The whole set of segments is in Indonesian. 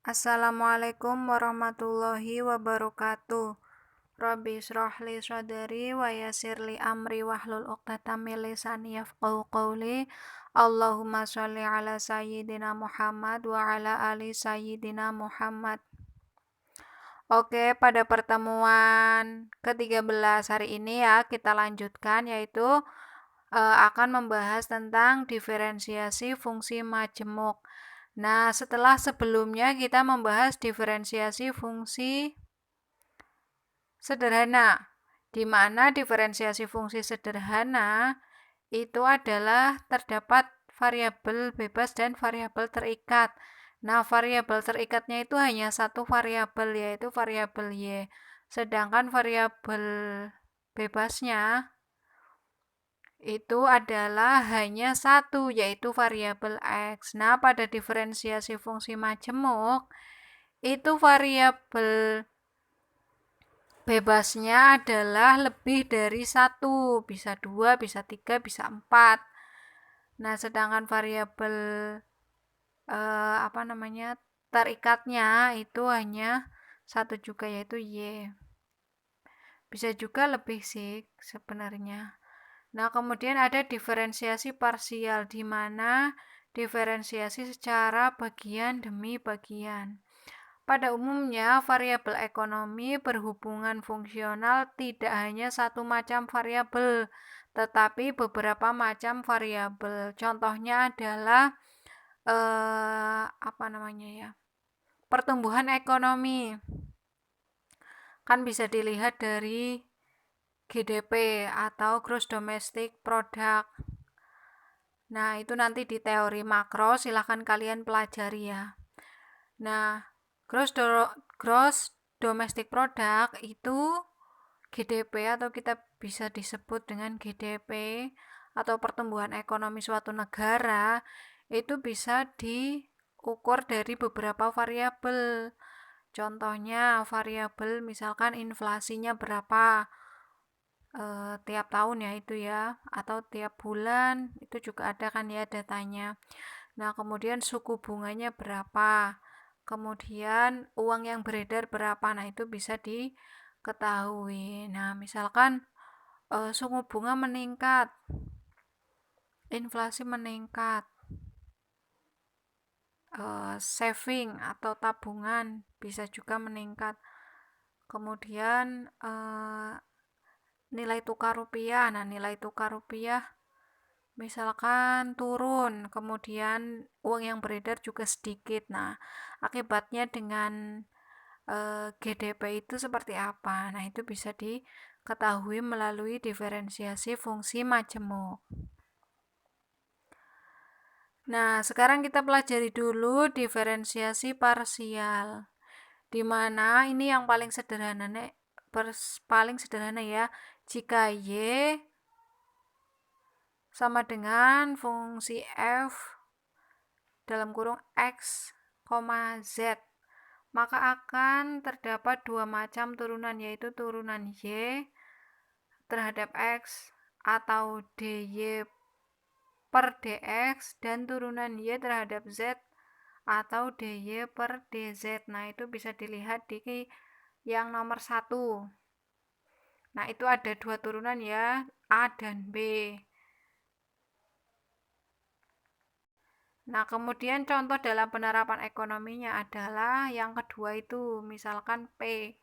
Assalamualaikum warahmatullahi wabarakatuh. Rabbi shrah li sadri wa yassir li amri wahlul 'uqdatam min lisani yafqahu qawli. Allahumma sholli ala sayyidina Muhammad wa ala ali sayyidina Muhammad. Oke, pada pertemuan ke-13 hari ini ya kita lanjutkan, yaitu akan membahas tentang diferensiasi fungsi majemuk. Nah, setelah sebelumnya kita membahas diferensiasi fungsi sederhana, di mana diferensiasi fungsi sederhana itu adalah terdapat variabel bebas dan variabel terikat. Nah, variabel terikatnya itu hanya satu variabel, yaitu variabel Y. Sedangkan variabel bebasnya itu adalah hanya satu, yaitu variabel X. Nah, pada diferensiasi fungsi majemuk, itu variabel bebasnya adalah lebih dari satu, bisa 2, bisa 3, bisa 4. Nah, sedangkan variabel terikatnya itu hanya satu juga, yaitu Y. Bisa juga lebih sih sebenarnya. Nah, kemudian ada diferensiasi parsial, di mana diferensiasi secara bagian demi bagian. Pada umumnya, variabel ekonomi berhubungan fungsional tidak hanya satu macam variabel, tetapi beberapa macam variabel. Contohnya adalah pertumbuhan ekonomi. Kan bisa dilihat dari GDP atau Gross Domestic Product. Nah, itu nanti di teori makro, silahkan kalian pelajari ya. Nah, Gross Domestic Product itu GDP atau kita bisa disebut dengan GDP atau pertumbuhan ekonomi suatu negara itu bisa diukur dari beberapa variabel. Contohnya variabel misalkan inflasinya berapa tiap tahun ya itu ya, atau tiap bulan itu juga ada kan ya datanya. Nah, kemudian suku bunganya berapa, kemudian uang yang beredar berapa, nah itu bisa diketahui. Nah, misalkan suku bunga meningkat, inflasi meningkat, saving atau tabungan bisa juga meningkat, kemudian nilai tukar rupiah, nah nilai tukar rupiah misalkan turun, kemudian uang yang beredar juga sedikit. Nah, akibatnya dengan GDP itu seperti apa? Nah, itu bisa diketahui melalui diferensiasi fungsi majemuk. Nah, sekarang kita pelajari dulu diferensiasi parsial. Di mana ini yang paling sederhana ya. Jika Y sama dengan fungsi F dalam kurung X, Z, maka akan terdapat dua macam turunan, yaitu turunan Y terhadap X atau DY per DX dan turunan Y terhadap Z atau DY per DZ. Nah, itu bisa dilihat di yang nomor 1. Nah, itu ada dua turunan ya, A dan B. Nah, kemudian contoh dalam penerapan ekonominya adalah yang kedua itu, misalkan P,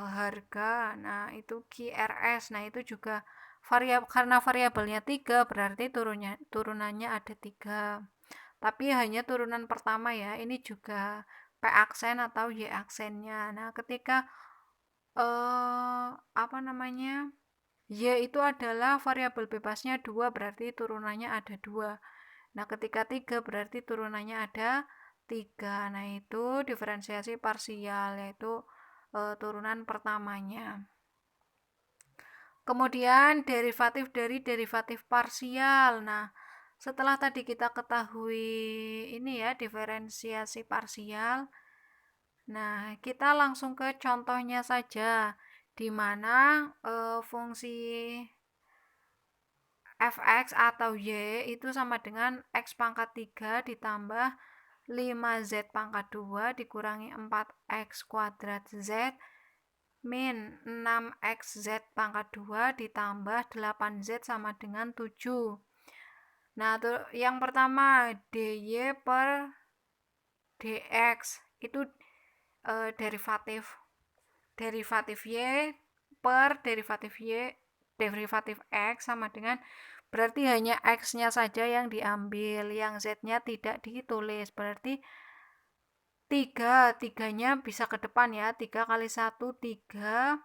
harga, nah itu QRS, nah itu juga karena variabelnya 3, berarti turunannya ada 3. Tapi hanya turunan pertama ya, ini juga P aksen atau Y aksennya. Nah, ketika Y itu adalah variabel bebasnya 2, berarti turunannya ada 2. Nah, ketika 3 berarti turunannya ada 3. Nah, itu diferensiasi parsial, yaitu turunan pertamanya. Kemudian derivatif dari derivatif parsial. Nah, setelah tadi kita ketahui ini ya diferensiasi parsial. Nah, kita langsung ke contohnya saja, di mana fungsi fx atau y itu sama dengan x pangkat 3 ditambah 5z pangkat 2 dikurangi 4x kuadrat z min 6xz pangkat 2 ditambah 8z sama dengan 7. Nah, yang pertama dy per dx itu derivatif y per derivatif x sama dengan, berarti hanya x-nya saja yang diambil, yang z-nya tidak ditulis. Berarti 3-nya bisa ke depan ya, 3 kali 1 3,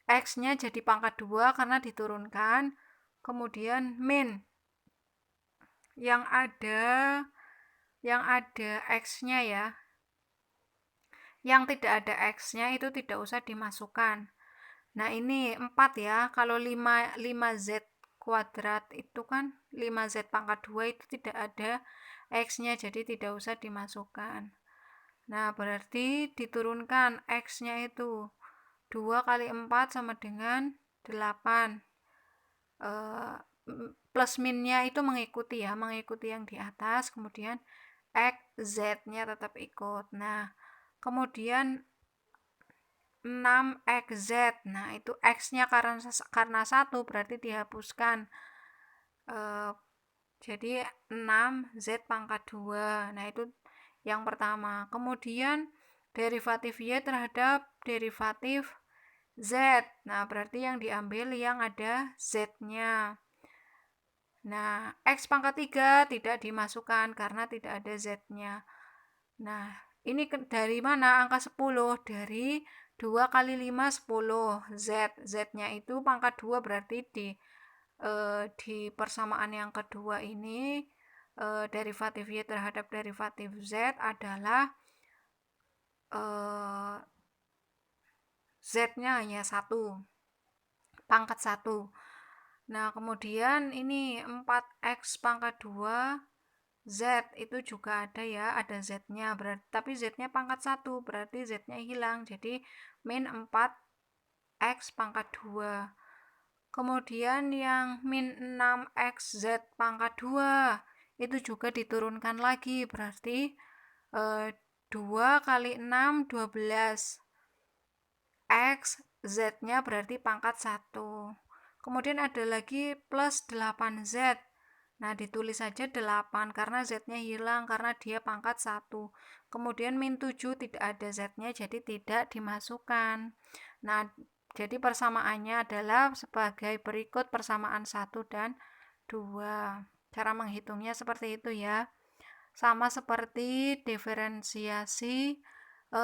x-nya jadi pangkat 2 karena diturunkan, kemudian min yang ada x-nya ya, yang tidak ada x-nya itu tidak usah dimasukkan. Nah, ini 4 ya, kalau 5z kuadrat itu kan 5z pangkat 2 itu tidak ada x-nya, jadi tidak usah dimasukkan. Nah, berarti diturunkan x-nya itu 2 kali 4 sama dengan 8. Plus minnya itu mengikuti ya, mengikuti yang di atas, kemudian x, z-nya tetap ikut. Nah, kemudian 6xz, nah itu x-nya karena 1 berarti dihapuskan, jadi 6z pangkat 2. Nah, itu yang pertama. Kemudian derivatif y terhadap derivatif z, nah berarti yang diambil yang ada z-nya. Nah, x pangkat 3 tidak dimasukkan karena tidak ada z-nya. Nah, ini dari mana angka 10? Dari 2 kali 5 10, z-nya itu pangkat 2, berarti di persamaan yang kedua ini derivatif y terhadap derivatif z adalah z-nya hanya 1, pangkat 1. Nah, kemudian ini 4x pangkat 2 z itu juga ada ya, ada z-nya, berarti tapi z-nya pangkat 1, berarti z-nya hilang, jadi min 4x pangkat 2. Kemudian yang min 6xz pangkat 2 itu juga diturunkan lagi, berarti 2 kali 6 12, x z-nya berarti pangkat 1. Kemudian ada lagi plus 8z. Nah, ditulis saja 8 karena z-nya hilang karena dia pangkat 1. Kemudian min 7 tidak ada z-nya, jadi tidak dimasukkan. Nah, jadi persamaannya adalah sebagai berikut, persamaan 1 dan 2. Cara menghitungnya seperti itu ya. Sama seperti diferensiasi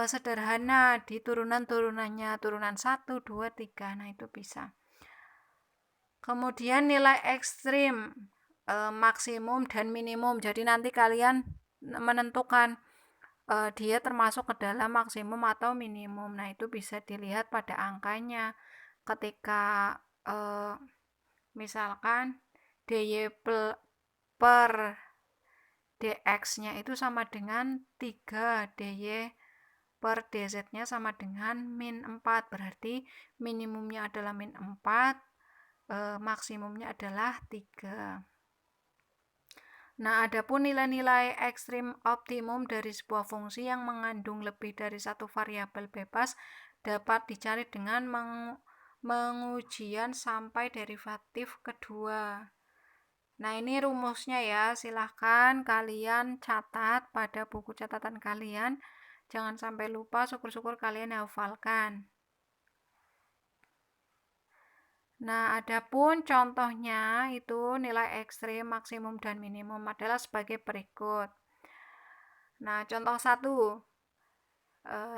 sederhana di turunan-turunannya, turunan 1, 2, 3. Nah, itu bisa. Kemudian nilai ekstrim, maksimum dan minimum. Jadi nanti kalian menentukan dia termasuk ke dalam maksimum atau minimum. Nah, itu bisa dilihat pada angkanya. Ketika misalkan dy per dx-nya itu sama dengan 3, dy per dz-nya sama dengan min 4, berarti minimumnya adalah min 4, maksimumnya adalah 3. Nah, adapun nilai-nilai ekstrim optimum dari sebuah fungsi yang mengandung lebih dari satu variabel bebas dapat dicari dengan mengujian sampai derivatif kedua. Nah, ini rumusnya ya, silahkan kalian catat pada buku catatan kalian, jangan sampai lupa, syukur-syukur kalian hafalkan. Nah, adapun contohnya itu nilai ekstrim, maksimum, dan minimum adalah sebagai berikut. Nah, contoh 1.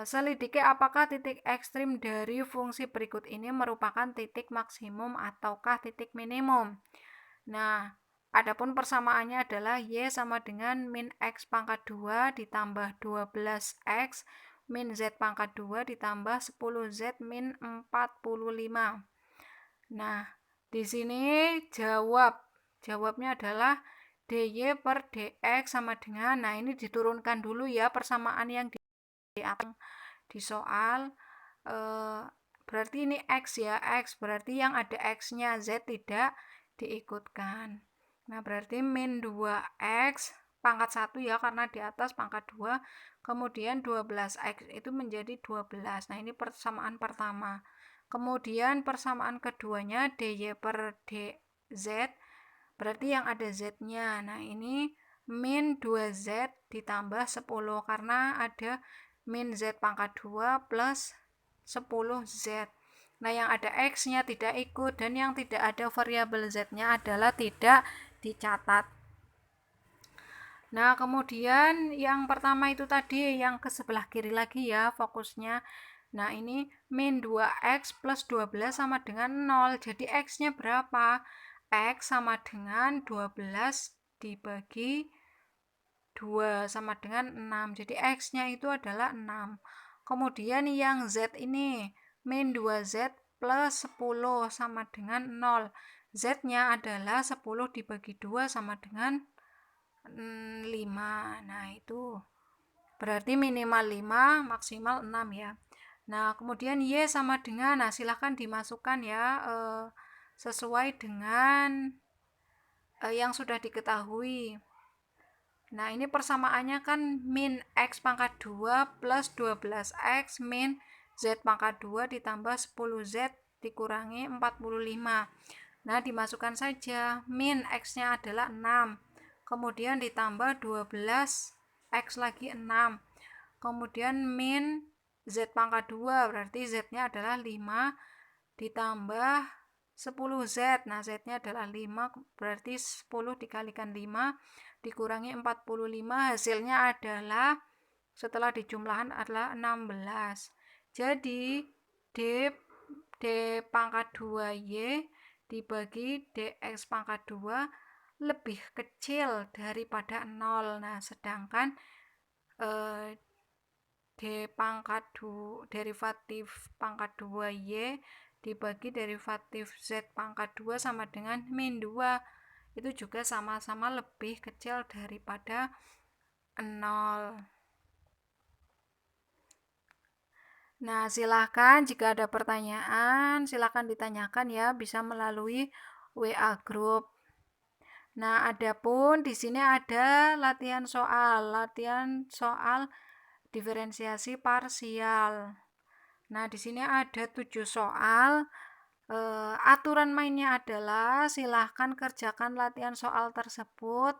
Selidiki apakah titik ekstrim dari fungsi berikut ini merupakan titik maksimum ataukah titik minimum. Nah, adapun persamaannya adalah y sama dengan min x pangkat 2 ditambah 12x min z pangkat 2 ditambah 10z min 45. Nah, di sini jawabnya adalah dy per dx sama dengan, nah ini diturunkan dulu ya persamaan yang di soal, berarti ini x ya, x berarti yang ada x-nya, z tidak diikutkan. Nah, berarti min 2x pangkat 1 ya, karena di atas pangkat 2, kemudian 12x itu menjadi 12. Nah, ini persamaan pertama. Kemudian persamaan keduanya dy per dz, berarti yang ada z-nya. Nah, ini min 2z ditambah 10, karena ada min z pangkat 2 plus 10z. Nah, yang ada x-nya tidak ikut, dan yang tidak ada variabel z-nya adalah tidak dicatat. Nah, kemudian yang pertama itu tadi, yang ke sebelah kiri lagi ya fokusnya. Nah, ini min 2x plus 12 sama dengan 0. Jadi x-nya berapa? X sama dengan 12 dibagi 2 sama dengan 6. Jadi x-nya itu adalah 6. Kemudian yang z ini min 2z plus 10 sama dengan 0. Z-nya adalah 10 dibagi 2 sama dengan 5. Nah, itu berarti minimal 5, maksimal 6 ya. Nah, kemudian Y sama dengan, nah silahkan dimasukkan ya sesuai dengan yang sudah diketahui. Nah, ini persamaannya kan min x pangkat 2 plus 12x min z pangkat 2 ditambah 10z dikurangi 45. Nah, dimasukkan saja. Min x-nya adalah 6. Kemudian ditambah 12x lagi 6. Kemudian min z pangkat 2, berarti z-nya adalah 5 ditambah 10z. Nah, z-nya adalah 5, berarti 10 dikalikan 5 dikurangi 45, hasilnya adalah setelah dijumlahkan adalah 16. Jadi d pangkat 2y dibagi dx pangkat 2 lebih kecil daripada 0. Nah, sedangkan d pangkat 2 derivatif pangkat 2y dibagi derivatif z pangkat 2 sama dengan min 2. Itu juga sama-sama lebih kecil daripada 0. Nah, silahkan jika ada pertanyaan, silahkan ditanyakan ya, bisa melalui WA group. Nah, adapun di sini ada latihan soal diferensiasi parsial. Nah, di sini ada 7 soal. Aturan mainnya adalah silahkan kerjakan latihan soal tersebut.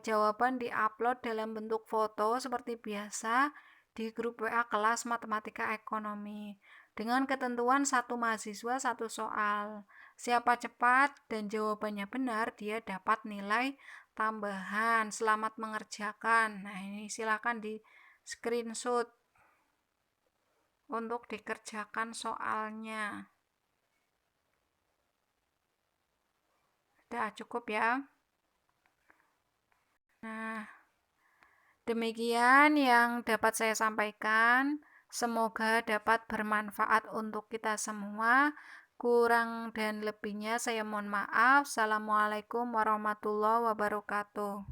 Jawaban diupload dalam bentuk foto seperti biasa di grup WA kelas matematika ekonomi dengan ketentuan satu mahasiswa satu soal. Siapa cepat dan jawabannya benar, dia dapat nilai tambahan. Selamat mengerjakan. Nah, ini silakan di screenshot untuk dikerjakan soalnya. Udah cukup ya. Nah, demikian yang dapat saya sampaikan. Semoga dapat bermanfaat untuk kita semua. Kurang dan lebihnya saya mohon maaf. Assalamualaikum warahmatullahi wabarakatuh.